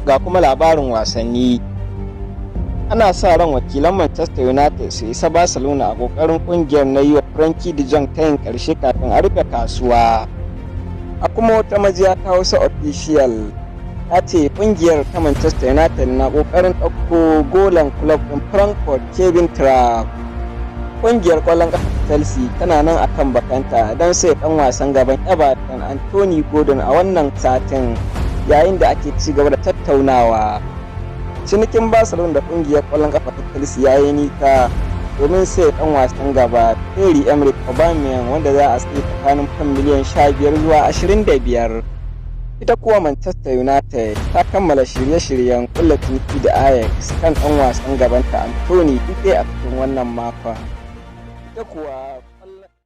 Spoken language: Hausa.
ga kuma labarin wasanni. Ana sa ran wakilan Manchester United su isa Barcelona a kokarin kungiyar na yi wa Frenkie de Jong tayin karshe kafin a rufe kasuwa. A kuma wata majiya ta Hausa Official ta ce kungiyar ta Manchester United na kokarin ɗauko golan club ɗin Frankfurt Kevin Trapp. Kungiyar ƙwallon ƙafa ta Chelsea tana nan akan bakanta don sai ɗan wasan gaban Everton Anthony Gordon a wannan satin, yayin da ake ci gaba da tattaunawa. Cinikin Barcelona da kungiyar ƙwallon ƙafa ta Chelsea ya yi nisa domin sai ɗan wasan gaba Pierre-Emerick Aubameyang wanda za a sai tsakanin fam miliyan 15 zuwa 25. Ita kuwa Manchester United ta kammala shirye-shiryen kulla ciniki da Ajax kan ɗan wasan gabanta Anthony duk a cikin wannan makon. Ita kuwa